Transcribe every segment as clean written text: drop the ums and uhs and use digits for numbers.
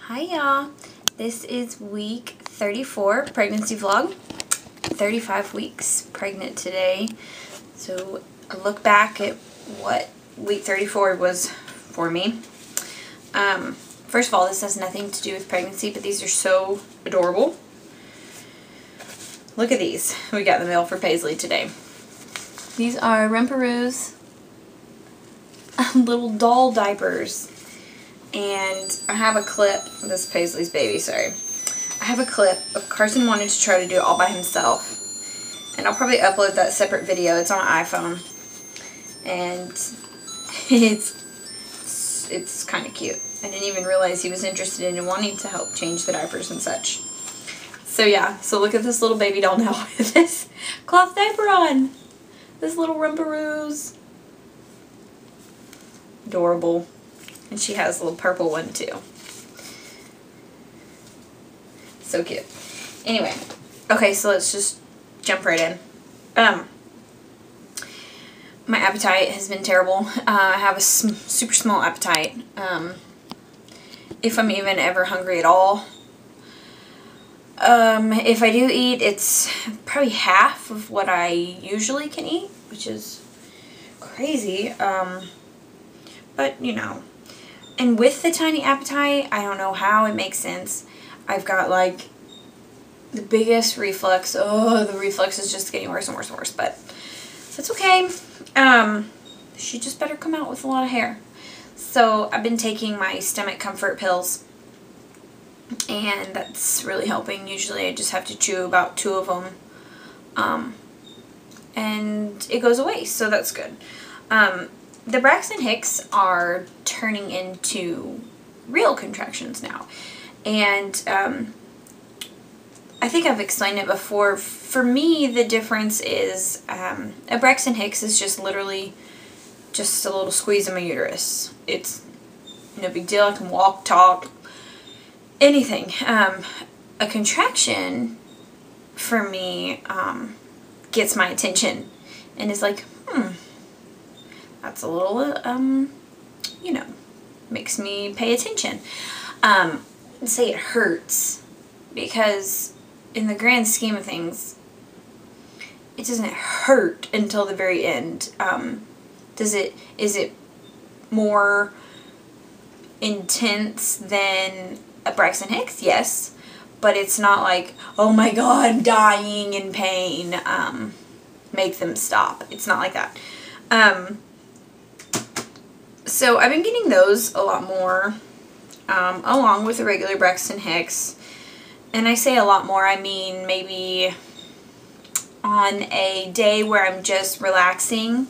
Hi y'all, this is week 34 pregnancy vlog. 35 weeks pregnant today. So a look back at what week 34 was for me. First of all, this has nothing to do with pregnancy, but these are so adorable. Look at these. We got in the mail for Paisley today. These are Rumparoo's little doll diapers. And I have a clip, this is Paisley's baby, sorry. I have a clip of Carson wanted to try to do it all by himself. And I'll probably upload that separate video. It's on an iPhone. And it's kind of cute. I didn't even realize he was interested in wanting to help change the diapers and such. So yeah, so look at this little baby doll now with this cloth diaper on. This little Rumparoo's. Adorable. And she has a little purple one too. So cute. Anyway, okay, so let's just jump right in. My appetite has been terrible. I have a super small appetite. If I'm even ever hungry at all. If I do eat, it's probably half of what I usually can eat, which is crazy. But, you know. And with the tiny appetite, I don't know how it makes sense. I've got like the biggest reflux. Oh, the reflux is just getting worse and worse and worse, but that's okay. She just better come out with a lot of hair. So I've been taking my stomach comfort pills, and that's really helping. Usually I just have to chew about 2 of them, and it goes away, so that's good. The Braxton Hicks are turning into real contractions now. And I think I've explained it before. For me, the difference is a Braxton Hicks is just literally just a little squeeze in my uterus. It's no big deal. I can walk, talk, anything. A contraction, for me, gets my attention and is like, that's a little, you know, makes me pay attention. I wouldn't say it hurts, because in the grand scheme of things, it doesn't hurt until the very end. Is it more intense than a Braxton Hicks? Yes. But it's not like, oh my god, I'm dying in pain. Make them stop. It's not like that. So I've been getting those a lot more, along with the regular Braxton Hicks. And I say a lot more, I mean maybe on a day where I'm just relaxing,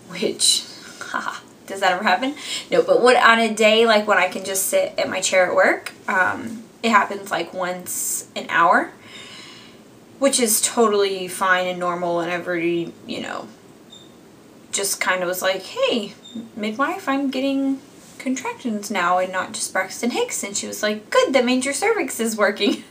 which, haha, does that ever happen? No, but on a day like when I can just sit at my chair at work, it happens like once an hour, which is totally fine and normal, and everybody, you know, just kind of was like, hey, midwife, I'm getting contractions now and not just Braxton Hicks. And she was like, good, that means your cervix is working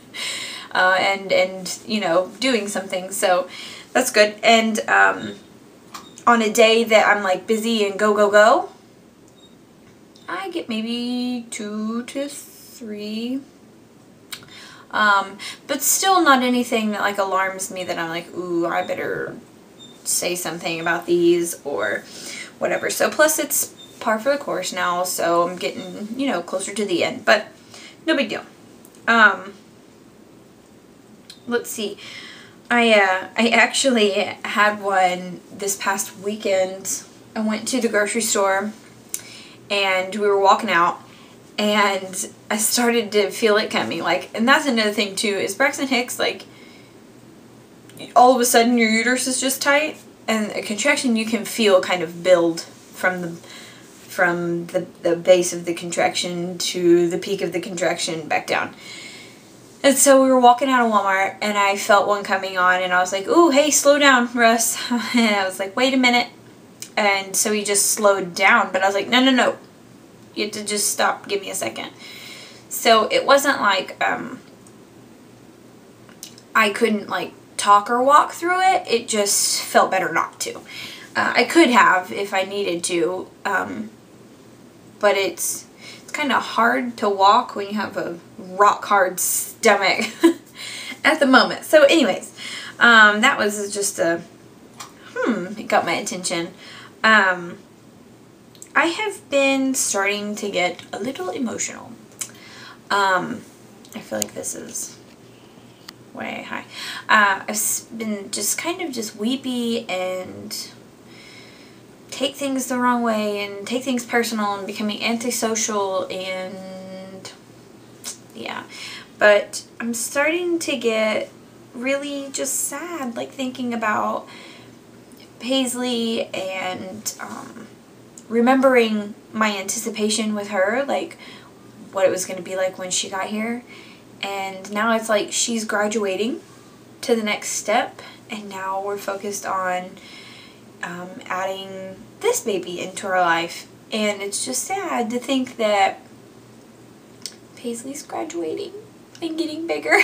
and you know, doing something. So that's good. And on a day that I'm like busy and go, go, go, I get maybe 2 to 3. But still not anything that like alarms me that I'm like, ooh, I better say something about these or whatever. So plus it's par for the course now, so I'm getting, you know, closer to the end, but no big deal. Let's see. I actually had one this past weekend. I went to the grocery store and we were walking out and I started to feel it coming, like, and that's another thing too, is Braxton Hicks, like, all of a sudden your uterus is just tight, and a contraction you can feel kind of build from the base of the contraction to the peak of the contraction back down. And so we were walking out of Walmart and I felt one coming on and I was like, ooh, hey, slow down, Russ. And I was like, wait a minute. And so he just slowed down, but I was like, no, no, no. You have to just stop, give me a second. So it wasn't like I couldn't like talk or walk through it. It just felt better not to. I could have if I needed to, but it's it's kind of hard to walk when you have a rock hard stomach at the moment. So anyways, that was just it got my attention. I have been starting to get a little emotional. I feel like this is way high. I've been just kind of just weepy and take things the wrong way and take things personal and becoming antisocial and yeah. But I'm starting to get really just sad, like thinking about Paisley and remembering my anticipation with her, like what it was going to be like when she got here. And now it's like she's graduating to the next step, and now we're focused on adding this baby into our life. And it's just sad to think that Paisley's graduating and getting bigger.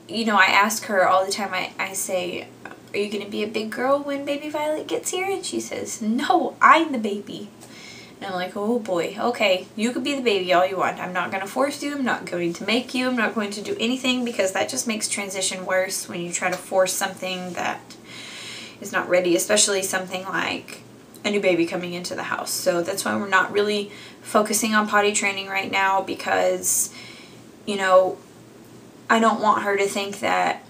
You know, I ask her all the time, I say, are you going to be a big girl when baby Violet gets here? And she says, no, I'm the baby. And I'm like, oh boy, okay, you could be the baby all you want. I'm not going to force you. I'm not going to make you. I'm not going to do anything, because that just makes transition worse when you try to force something that is not ready, especially something like a new baby coming into the house. So that's why we're not really focusing on potty training right now, because, you know, I don't want her to think that,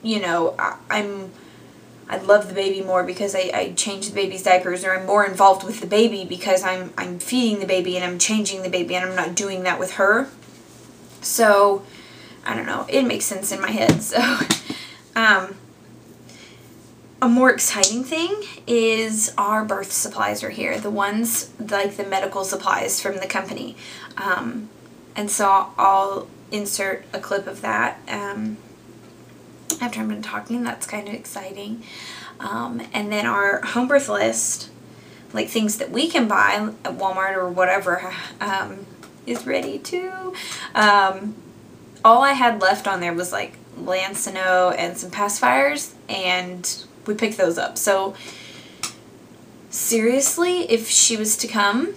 you know, I love the baby more because I change the baby's diapers, or I'm more involved with the baby because I'm feeding the baby and I'm changing the baby, and I'm not doing that with her. So, I don't know, it makes sense in my head. So, a more exciting thing is our birth supplies are here. The ones, like the medical supplies from the company. And so I'll insert a clip of that after I'm done talking. That's kind of exciting. And then our home birth list, like things that we can buy at Walmart or whatever, is ready too. All I had left on there was like Lansino and some pacifiers, and we picked those up. So seriously, if she was to come,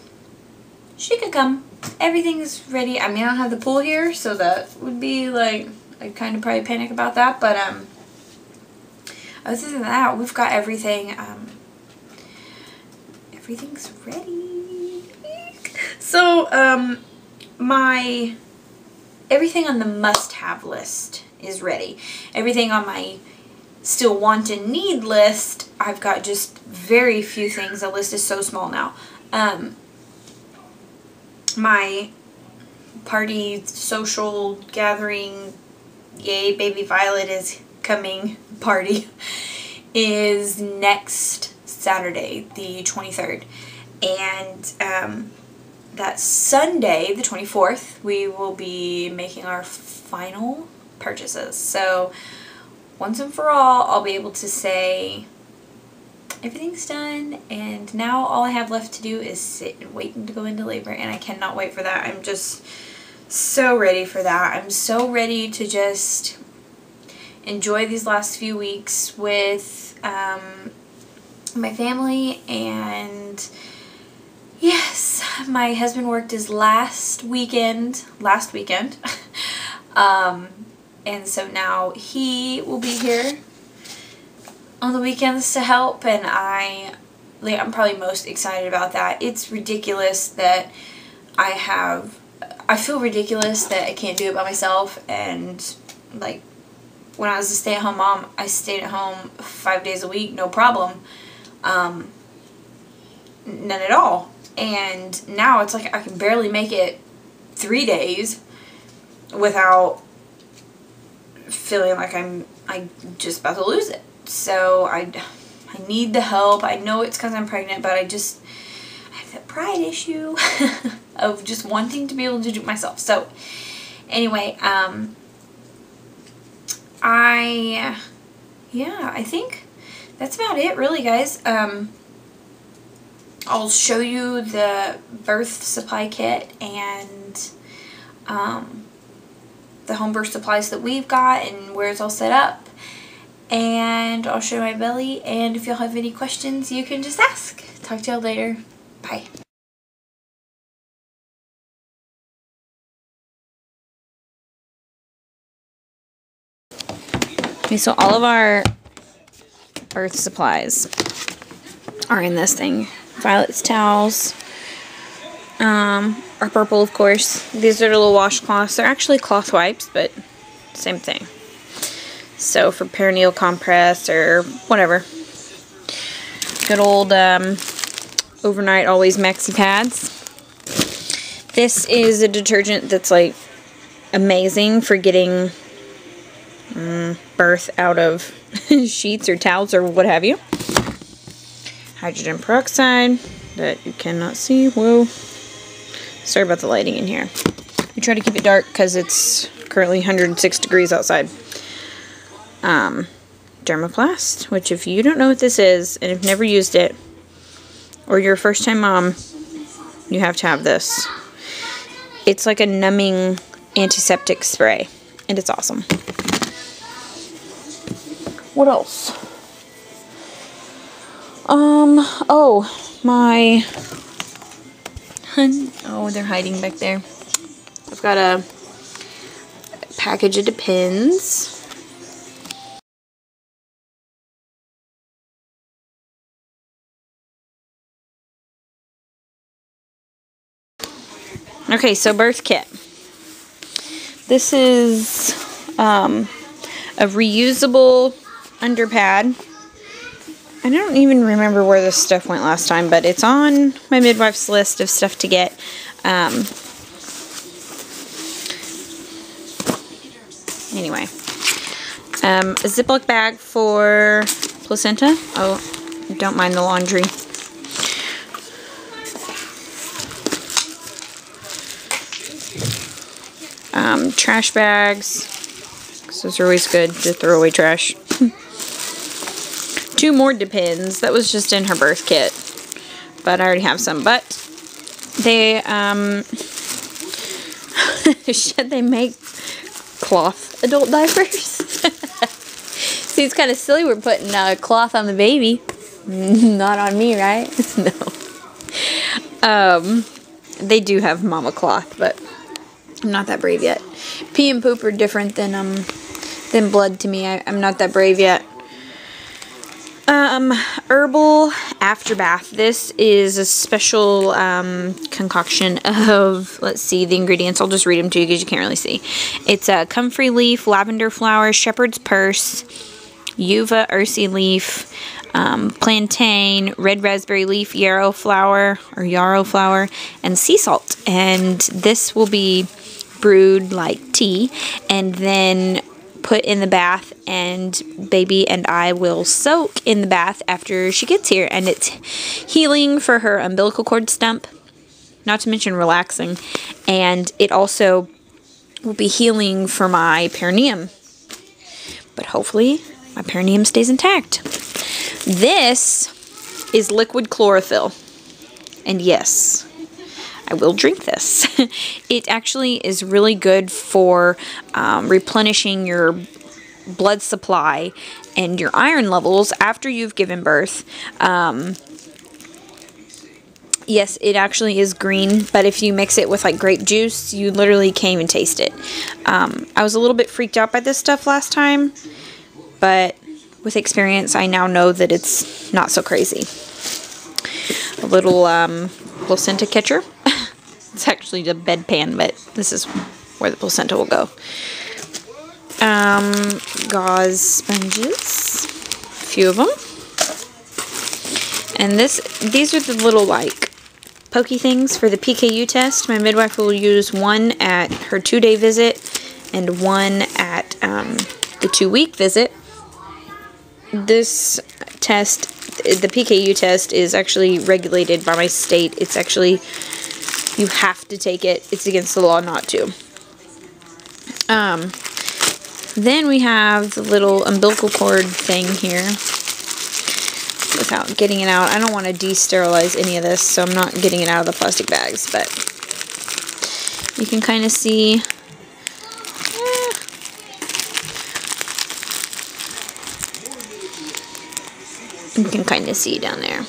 she could come. Everything's ready. I mean, I don't have the pool here, so that would be like, I'd kind of probably panic about that, but other than that, we've got everything. Everything's ready. So everything on the must-have list is ready. Everything on my still want and need list, I've got just very few things. The list is so small now. My party, social gathering, yay, baby Violet is coming party is next Saturday, the 23rd. And that Sunday, the 24th, we will be making our final purchases. So once and for all, I'll be able to say everything's done, and now all I have left to do is sit and wait to go into labor, and I cannot wait for that. I'm just so ready for that. I'm so ready to just enjoy these last few weeks with my family. And yes, my husband worked his last weekend. And so now he will be here on the weekends to help, and I'm probably most excited about that. It's ridiculous that I feel ridiculous that I can't do it by myself, and like when I was a stay-at-home mom, I stayed at home 5 days a week, no problem. None at all. And now it's like I can barely make it 3 days without feeling like I'm just about to lose it. So I need the help. I know it's because I'm pregnant, but I have that pride issue of just wanting to be able to do it myself. So anyway, I think that's about it, really, guys. I'll show you the birth supply kit and the home birth supplies that we've got and where it's all set up. And I'll show my belly, and if y'all have any questions, you can just ask. Talk to y'all later. Bye. Okay, so all of our birth supplies are in this thing. Violet's towels are purple, of course. These are the little washcloths. They're actually cloth wipes, but same thing. So for perineal compress or whatever. Good old overnight always maxi pads. This is a detergent that's like amazing for getting birth out of sheets or towels or what have you. Hydrogen peroxide that you cannot see. Whoa. Sorry about the lighting in here. We try to keep it dark because it's currently 106 degrees outside. Dermoplast, which if you don't know what this is and have never used it, or you're a first-time mom, you have to have this. It's like a numbing antiseptic spray, and it's awesome. What else? Oh, my... Oh, they're hiding back there. I've got a package of Depends. Okay, so birth kit. This is a reusable underpad. I don't even remember where this stuff went last time, but it's on my midwife's list of stuff to get. Anyway, a Ziploc bag for placenta. Oh, don't mind the laundry. Trash bags. Those are always good to throw away trash. 2 more Depends. That was just in her birth kit. But I already have some. But they, should they make cloth adult diapers? See, it's kind of silly we're putting cloth on the baby. Not on me, right? No. They do have mama cloth, but I'm not that brave yet. Pee and poop are different than blood to me. I'm not that brave yet. Herbal after bath. This is a special concoction of, let's see, the ingredients. I'll just read them to you because you can't really see. It's comfrey leaf, lavender flower, shepherd's purse, yuva ursi leaf, plantain, red raspberry leaf, yarrow flower, and sea salt. And this will be brewed like tea and then put in the bath, and baby and I will soak in the bath after she gets here, and it's healing for her umbilical cord stump, not to mention relaxing, and it also will be healing for my perineum, but hopefully my perineum stays intact. This is liquid chlorophyll, and yes, I will drink this. It actually is really good for replenishing your blood supply and your iron levels after you've given birth. Yes, it actually is green, but if you mix it with like grape juice, you literally can't even taste it. I was a little bit freaked out by this stuff last time, but with experience, I now know that it's not so crazy. A little placenta catcher. It's actually the bedpan, but this is where the placenta will go. Gauze sponges, a few of them. And these are the little like pokey things for the PKU test. My midwife will use one at her 2-day visit and one at the 2-week visit. This test, the PKU test, is actually regulated by my state. It's actually, you have to take it. It's against the law not to. Then we have the little umbilical cord thing here. Without getting it out. I don't want to de-sterilize any of this, so I'm not getting it out of the plastic bags, but you can kind of see. You can kind of see down there.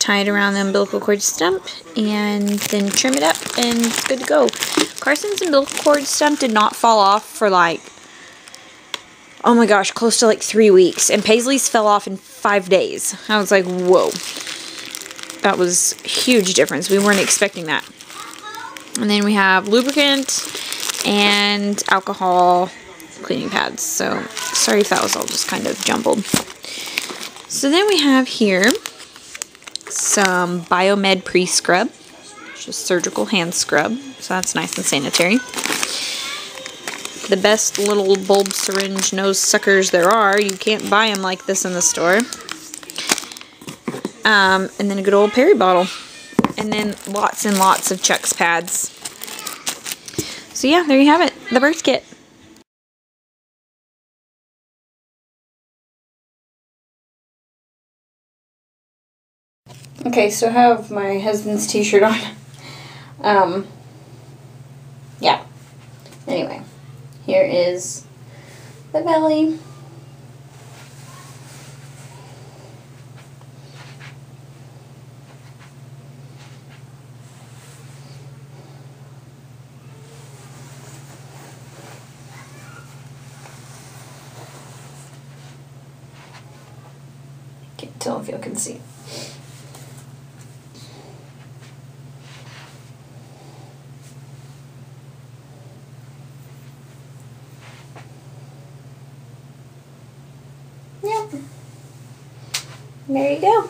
tie it around the umbilical cord stump, and then trim it up, and it's good to go. Carson's umbilical cord stump did not fall off for like, oh my gosh, close to like 3 weeks. And Paisley's fell off in 5 days. I was like, whoa. That was a huge difference. We weren't expecting that. And then we have lubricant and alcohol cleaning pads. So, sorry if that was all just kind of jumbled. So then we have here some Biomed Pre-Scrub. Just surgical hand scrub. So that's nice and sanitary. The best little bulb syringe nose suckers there are. You can't buy them like this in the store. And then a good old Perry bottle. And then lots and lots of Chuck's pads. So yeah, there you have it. The birth kit. Okay, so I have my husband's t-shirt on. Yeah. Anyway, here is the belly. Can't tell if you can see. Yep. There you go.